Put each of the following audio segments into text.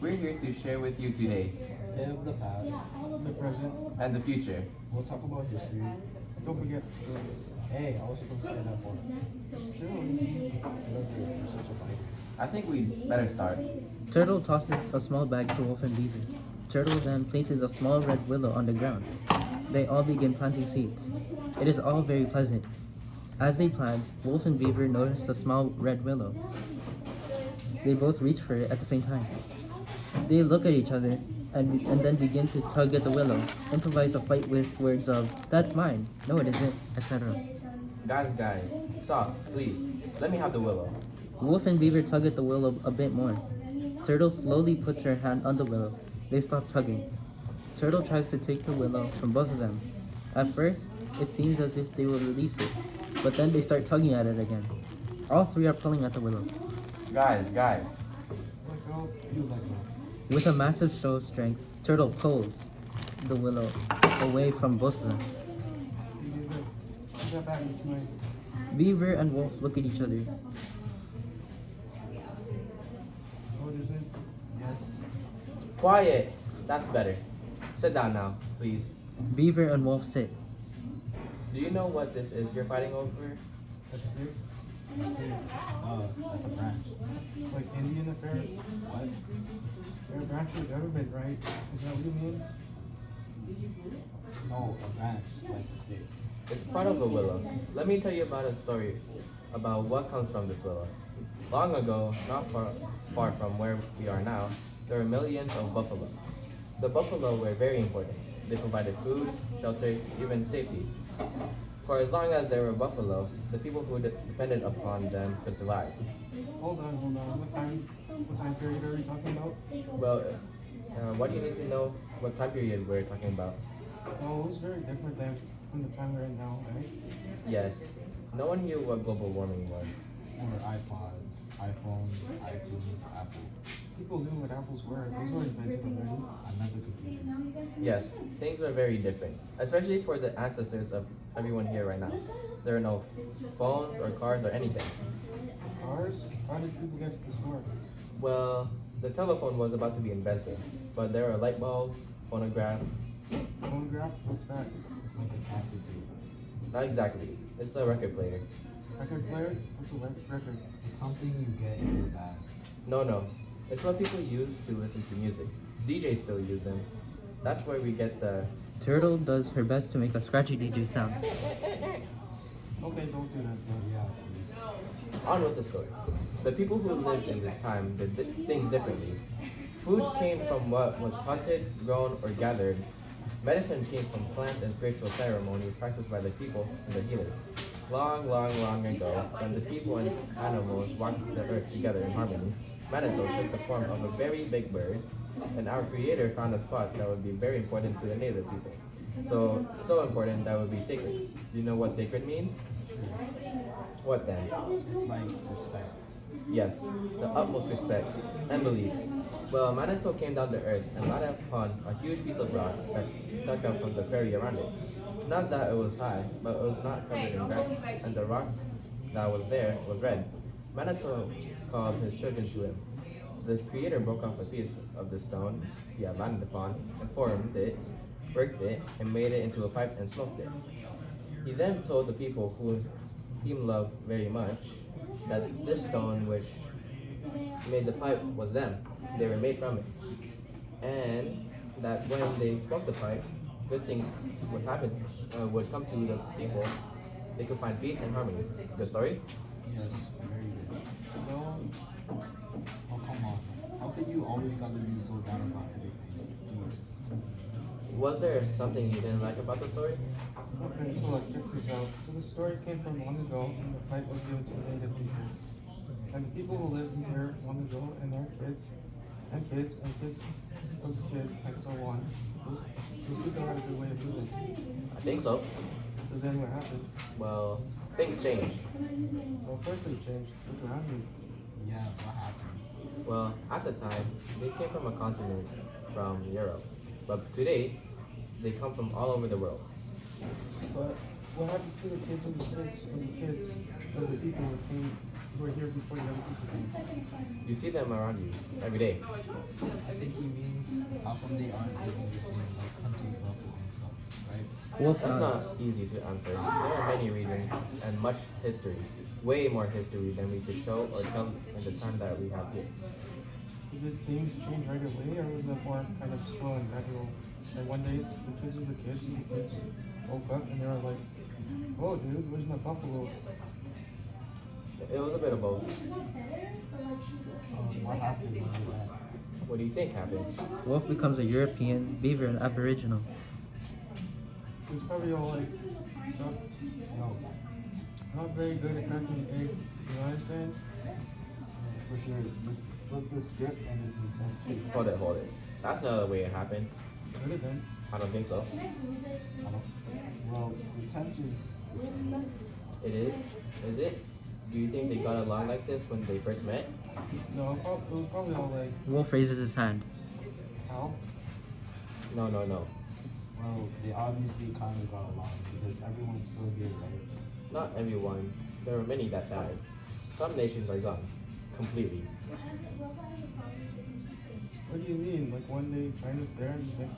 We're here to share with you today Day of the past, the present. and the future. We'll talk about history. Don't forget stories. Hey, I was supposed to say that one. Sure. You're such a fighter. I think we'd better start. Turtle tosses a small bag to Wolf and Beaver. Turtle then places a small red willow on the ground. They all begin planting seeds. It is all very pleasant. As they plant, Wolf and Beaver notice a small red willow. They both reach for it at the same time. They look at each other and then begin to tug at the willow, improvise a fight with words of, "That's mine," "No it isn't," etc. Guys, stop, please. Let me have the willow. Wolf and Beaver tug at the willow a bit more. Turtle slowly puts her hand on the willow. They stop tugging. Turtle tries to take the willow from both of them. At first, it seems as if they will release it, but then they start tugging at it again. All three are pulling at the willow. Guys, Let go, you let go. With a massive show of strength, Turtle pulls the willow away from both of them. You do this. That back is nice. Beaver and Wolf look at each other. What is it? Yes. quiet. That's better. Sit down now, please. Beaver and Wolf sit. Do you know what this is you're fighting over? That's good. That's a branch. Like Indian affairs? What? They're a branch of the government, right? Is that what you mean? No, a branch, like the state. It's part of the willow. Let me tell you about a story about what comes from this willow. Long ago, not far from where we are now, there were millions of buffalo. The buffalo were very important. They provided food, shelter, even safety. For as long as there were buffalo, the people who depended upon them could survive. Hold on. What time period are we talking about? Well, what do you need to know what time period we're talking about? Oh, it was very different than from the time we're in now, right? Yes, no one knew what global warming was. Or iPods, iPhones, iTunes, Apple. People knew what apples were. Those were invented already. Another computer. Yes, things were very different, especially for the ancestors of everyone here right now. There are no phones or cars or anything. Cars? How did people get to the store? Well, the telephone was about to be invented, but there are light bulbs, phonographs. Phonograph? What's that? It's like a cassette tape. Not exactly. It's a record player. Record player? What's a record? It's something you get in your bag. No. It's what people use to listen to music. DJs still use them. That's where we get the... Turtle does her best to make a scratchy DJ sound. Okay, don't do that. But yeah. On with the story. The people who lived in this time did things differently. Food came from what was hunted, grown, or gathered. Medicine came from plants and spiritual ceremonies practiced by the people and the healers. Long ago, when the people and animals walked the earth together in harmony, Manitou took the form of a very big bird, and our creator found a spot that would be very important to the native people. So important that would be sacred. Do you know what sacred means? What then? It's like respect. Yes, the utmost respect and belief. Well, Manitou came down to earth and landed upon a huge piece of rock that stuck out from the prairie around it. Not that it was high, but it was not covered in grass, and the rock that was there was red. Manitou called his children to him. The creator broke off a piece of the stone he had landed upon and formed it, worked it, and made it into a pipe and smoked it. He then told the people who he loved very much that this stone which made the pipe was them. They were made from it. And that when they smoked the pipe, good things would happen, would come to the people. They could find peace and harmony. Good story? Yes, very good. No. Oh, come on. How could you always gotta be so down about everything? Jeez. Was there something you didn't like about the story? Okay, so check this out. So the story came from long ago, and the pipe was given to the native people. And the people who lived here long ago, and their kids, and kids, and kids of kids, and so on. Those people had a good way of living. I think so. So then what happened? Well, things changed. Well, first they changed. Look around me. Yeah, what happened? Well, at the time, they came from a continent from Europe. But today, they come from all over the world. But what happened to the kids and the kids and the kids of the people who came were here before the other people came. You see them around you every day. I think he means how come they aren't living the same, like hunting buffalo and stuff, right? Wolf That's not nods. easy to answer. There are many reasons and much history. Way more history than we could show or tell in the time that we have here. Did things change right away, or was it more kind of slow and gradual? And one day, the kids of the kids woke up and they were like, "Oh, dude, where's my buffalo?" It was a bit of both. What happened when you left? What do you think happened? Wolf becomes a European, Beaver an Aboriginal. It's probably all like, so, No, not very good at cracking eggs. You know what I'm saying? for sure. Just flip the script and it's mistake. Hold it. That's not the way it happened. Could have been. I don't think so. Well, the tension is It is? Is it? Do you think they got along like this when they first met? No, it was probably all like, Wolf raises his hand. how? No. well, they obviously kind of got along because everyone's still here, right? Not everyone. There were many that died. Some nations are gone. Completely. What do you mean? Like one day China's there and the next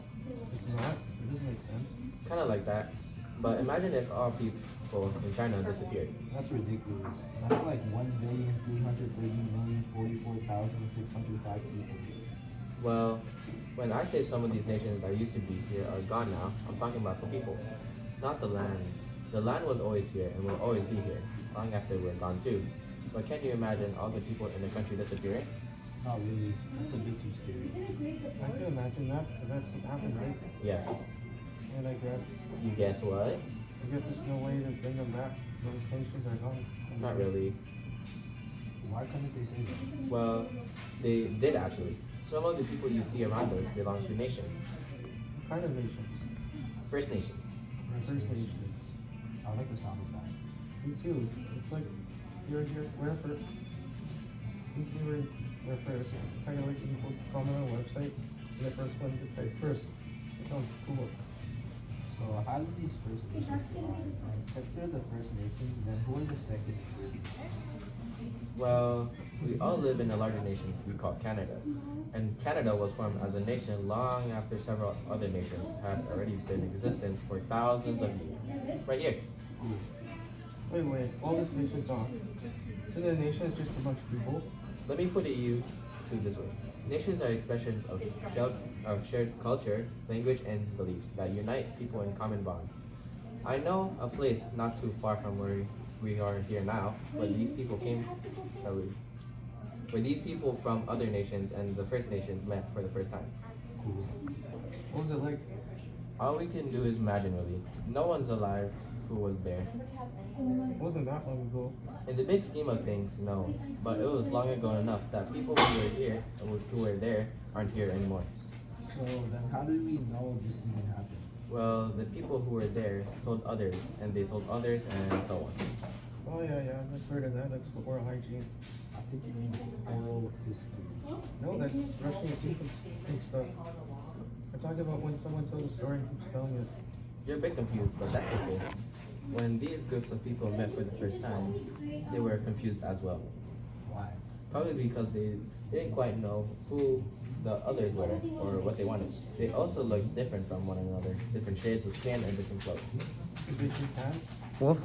it's not? It doesn't make sense. Kind of like that. But imagine if all people in China disappeared. That's ridiculous. That's like 1,330,044,605 people. Well, when I say some of these nations that used to be here are gone now, I'm talking about the people, not the land. The land was always here and will always be here, long after we're gone too. But can you imagine all the people in the country disappearing? Not really. That's a bit too scary. I can imagine that because that's what happened, right? Yes. And I guess what? there's no way to bring them back. Those nations are gone. Not really. Why couldn't they say that? Well, they did actually. Some of the people you see around us belong to nations. What kind of nations? First Nations. First Nations. I like the sound of that. Me too. It's like you're here where first. You see where first. Kind of like when people comment on a website and the first one to type first. It sounds cool. So how do these First Nations survive? And if they're the First Nations, then who are the Second Nations? Well, we all live in a larger nation we call Canada. And Canada was formed as a nation long after several other nations had already been in existence for thousands of years. Right here. Wait, all this nation talk. So the nation is just a bunch of people? Let me put it you to this way. Nations are expressions of shared culture, language, and beliefs that unite people in common bond. I know a place not too far from where we are here now, where these people from other nations and the First Nations met for the first time. Cool. What was it like? All we can do is imagine really. No one's alive who was there. It wasn't that long ago. In the big scheme of things, no. But it was long ago enough that people who were here and who were there aren't here anymore. So then how did we know this even happened? Well, the people who were there told others, and they told others, and so on. Oh yeah, I've heard of that. That's the oral hygiene. I think you mean oral history. No, that's brushing your teeth and stuff. I'm talking about when someone tells a story and keeps telling it. You're a bit confused, but that's okay. When these groups of people met for the first time, they were confused as well. Why? Probably because they didn't quite know who the others were or what they wanted. They also looked different from one another, different shades of skin and different clothes. Did they shake hands? Wolf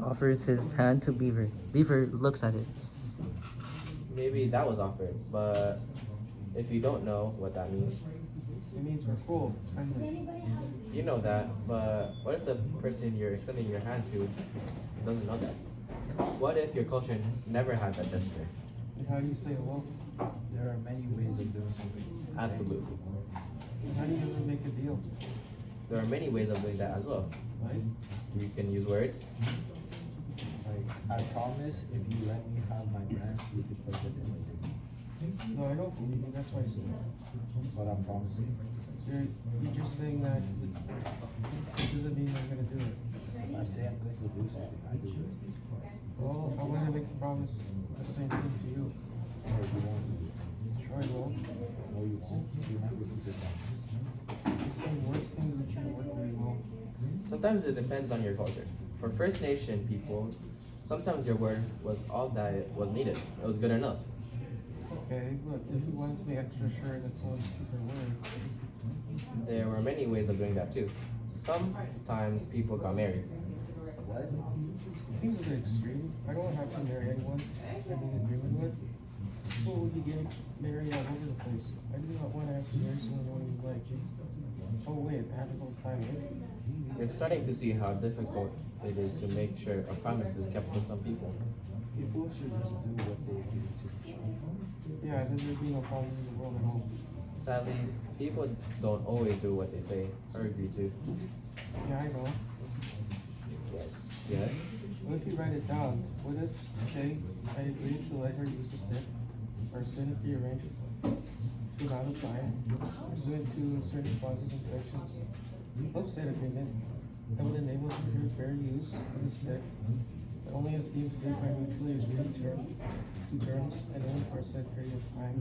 offers his hand to Beaver. Beaver looks at it. Maybe that was offered, but if you don't know what that means, It means we're cool. It's friendly. you know that, but what if the person you're extending your hand to doesn't know that? What if your culture never had that gesture? And how do you say hello? There are many ways of doing something. Absolutely. And how do you even make a deal? There are many ways of doing that as well. Right? You can use words. Like, I promise if you let me have my branch, we could play with it later. No, I don't believe you. That's why I said that. But I'm promising. You're just saying that it doesn't mean you're gonna do it. If I say I'm going to do something, I do it. Well, I want to make a promise the same thing to you. Or you won't do it. Sure I will. No, you won't. You never keep it down. The same worst things that you work very well. Sometimes it depends on your culture. For First Nation people, Sometimes your word was all that it was needed. It was good enough. Okay, but if you wanted to make extra sure that someone's keep their word, There were many ways of doing that too. Sometimes people got married. What? it seems a bit extreme. I don't have to marry anyone I'm in agreement with. People would be getting married all over the place. I do not want to have to marry someone I don't even like. Oh wait, it happens all the time, right? You're starting to see how difficult it is to make sure a promise is kept with some people. People should just do what they agree to. Yeah, then there'd be no problems in the world at all. Sadly, people don't always do what they say or agree to. Yeah, I know. Yes. Yes? What if you write it down? What if, say, I agree to let her use the stick, or send it prearranged the amount of time, pursuant to certain clauses and sections. The flip side agreement that would enable her to fair use of the stick, but only as deemed agreed by mutually agreed terms, and only for a set period of time,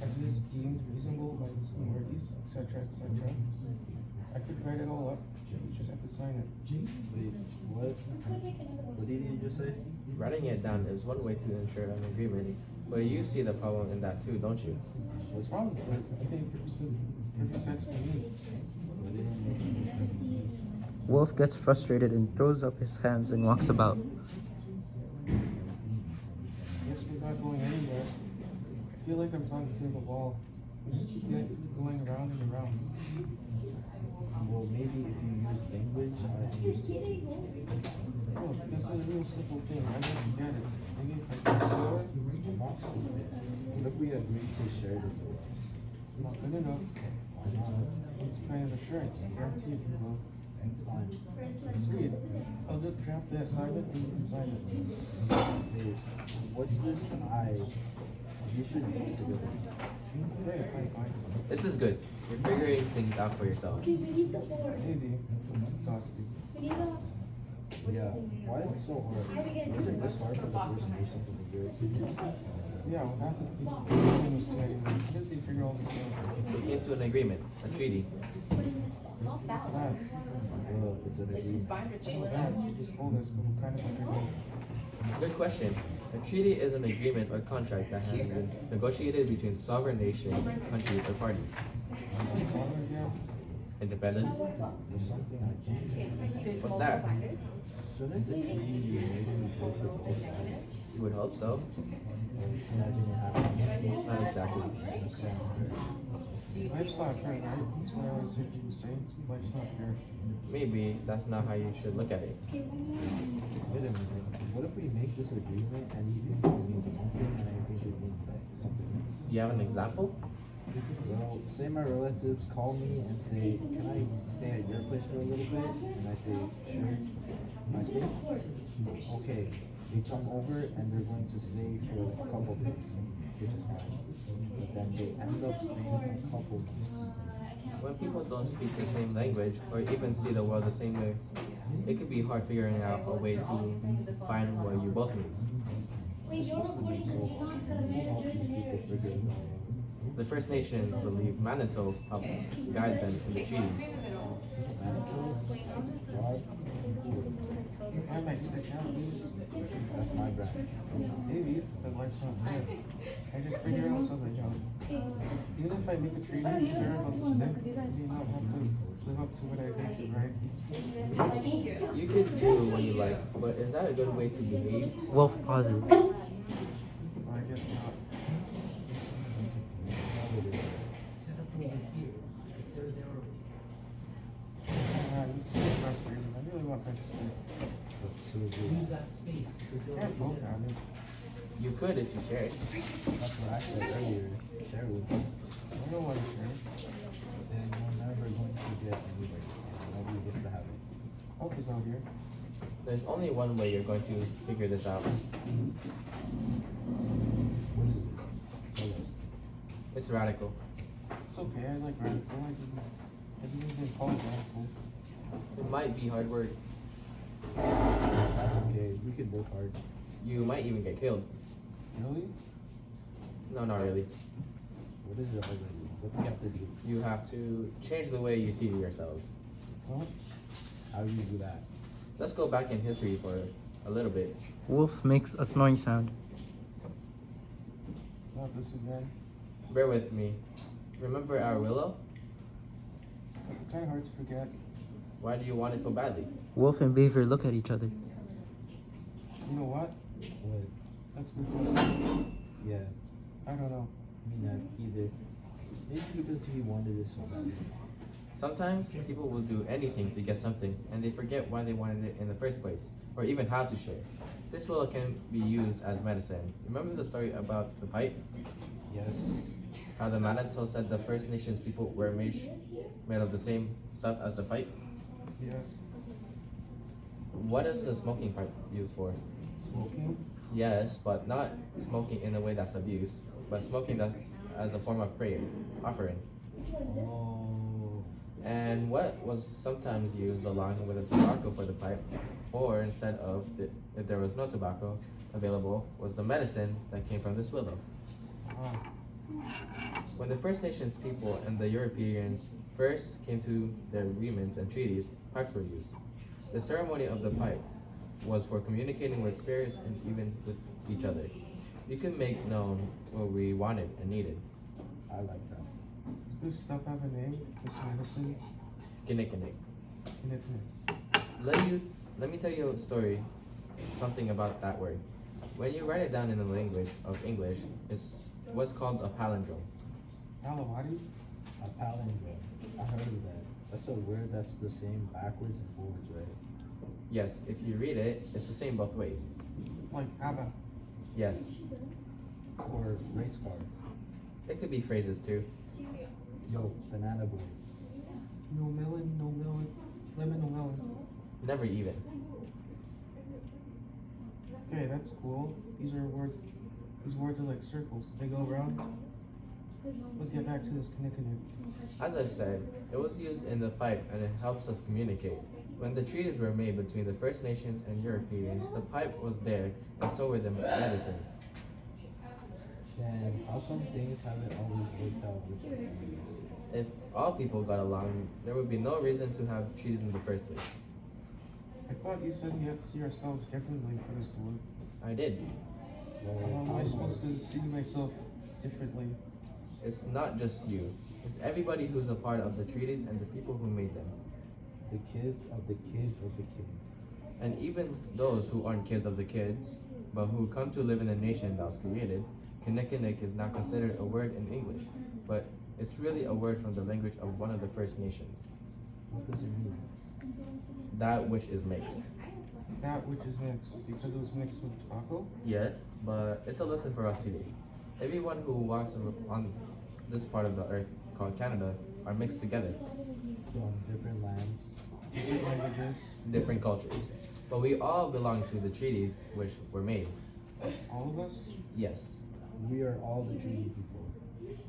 as it is deemed reasonable by the authorities, etc., etc. I could write it all up, you just have to sign it. Wait, what? What did you just say? Writing it down is one way to ensure an agreement, but you see the problem in that too, don't you? What's wrong with it? I think perfect sense to me. What did you make? Wolf gets frustrated and throws up his hands and walks about. Guess we're not going anywhere. I feel like I'm talking to the wall. We just keep going around and around. Well, maybe if you use language, I understand. Oh, this is a real simple thing. I don't get it. Maybe if I can show it, I'm not stupid. What if we agree to share this? not good enough. Why not? It's kind of assurance. Guarantee if you will. Fine. Let's read. I'll just draft the assignment and you can sign it. Hey, what's this you should use it together. Okay, fine. This is good. You're figuring things out for yourself. Maybe. It's exhausting. Yeah, why is it so hard? Wasn't this hard for the First Nations of the year? Yeah, what happened to people who understand? How did they figure all this out? We came to an agreement, a treaty. What's that? Well, it's an agreement. What's that? You just told us, but what kind of agreement? Good question. A treaty is an agreement or contract that has been negotiated between sovereign nations, countries, or parties. Independent? There's something I can't. What's that? Shouldn't the treaty be made in both of both sides? You would hope so. Imagine it happening. Not exactly. Life's not fair, right? That's what I always hear people say. Life's not fair. Maybe that's not how you should look at it. Wait a minute. What if we make this agreement and he thinks it means one thing and I think it means something else? Do you have an example? Well, say my relatives call me and say, can I stay at your place for a little bit? And I say, sure. I think, okay. They come over and they're going to stay for a couple days, which is fine. But then they end up staying a couple months. When people don't speak the same language or even see the world the same way, it can be hard figuring out a way to find what you both need. It's supposed to be so hard. Who helps these people figure it out? The First Nations believe Manitou helped guide them in the treaties. Manitou? Why? I might stick out, please. That's my branch. Maybe, but life's not fair. I just figure out something out. Even if I make a treaty fair about the stick, I may not have to live up to what I agree to, right? You can do what you like, but is that a good way to behave? Wolf pauses. Well, I guess not. This is so frustrating. I really want that to stay. Can't vote on it. You could if you shared. That's what I said earlier. Share with me. I don't want to share. Then you're never going to get anywhere. Nobody gets to have it. Hope is out here. There's only one way you're going to figure this out. What is it? Tell us. It's radical. It's okay, I like radical. I didn't even call it radical. It might be hard work. That's okay. We can work hard. You might even get killed. Really? No, not really. What is it already? What do we have to do? You have to change the way you see yourselves. What? How do you do that? Let's go back in history for A little bit. Wolf makes a snoring sound. Not this again. Bear with me. Remember our willow? Kind of hard to forget. Why do you want it so badly? Wolf and Beaver look at each other. You know what? What? That's a good question. Yeah, I don't know. me not either. Maybe because he wanted it so badly. Sometimes people will do anything to get something and they forget why they wanted it in the first place, or even how to share. This willow can be used as medicine. Remember the story about the pipe? Yes. How the Manitou said the First Nations people were made of the same stuff as the pipe? Yes. What is the smoking pipe used for? Smoking? Yes, but not smoking in a way that's abuse, but smoking that's as a form of prayer, offering. Oh. And what was sometimes used along with the tobacco for the pipe, or instead of, if there was no tobacco available, was the medicine that came from this willow. Ah. When the First Nations people and the Europeans first came to their agreements and treaties, pipes were used. The ceremony of the pipe was for communicating with spirits and even with each other. You could make known what we wanted and needed. I like that. Does this stuff have a name? This medicine? Kinikinik. Kinikinik. Let me tell you a story, something about that word. When you write it down in the language of English, it's what's called a palindrome. Alawadi? A palindrome. I heard of that. That's a word that's the same backwards and forwards, right? Yes, if you read it, it's the same both ways. Like Abba. Yes, Or race car. it could be phrases too. Yo, banana boy. No melon, no melon. Lemon, no melon. Never even. Okay, that's cool. These are words. These words are like circles. They go around. Let's get back to this Kinikinik. As I said, it was used in the pipe and it helps us communicate. When the treaties were made between the First Nations and Europeans, the pipe was there and so were the medicines. Then how come things haven't always worked out with the treaties? If all people got along, there would be no reason to have treaties in the first place. I thought you said we have to see ourselves differently for this to work. I did. How am I supposed to see myself differently? It's not just you. It's everybody who's a part of the treaties and the people who made them. The kids of the kids of the kids. And even those who aren't kids of the kids, but who come to live in a nation that was created, Kinikinik is not considered a word in English, but it's really a word from the language of one of the First Nations. What does it mean? That which is mixed. That which is mixed, because it was mixed with tobacco? Yes, but it's a lesson for us today. Everyone who walks on this part of the earth called Canada are mixed together, From different lands. Different languages? different cultures. But we all belong to the treaties which were made. All of us? Yes. We are all the treaty people.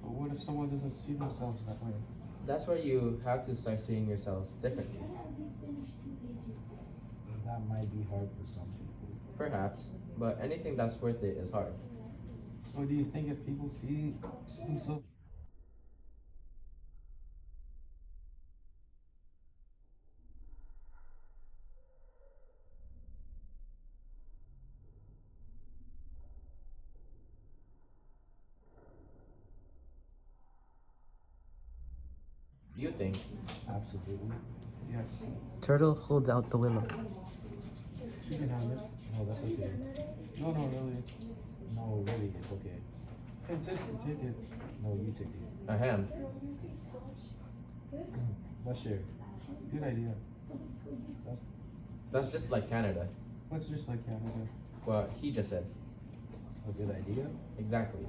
But what if someone doesn't see themselves that way? That's where you have to start seeing yourselves differently. That might be hard for some people. Perhaps, but anything that's worth it is hard. So do you think if people see themselves You think? Absolutely. yes, Turtle holds out the willow. she can have it. No, that's okay. No, really. No, really, it's okay. Insist to take it. No, you take it. Ahem. Let's share. Good idea. That's just like Canada. Let's just like Canada. What he just said. A good idea? Exactly.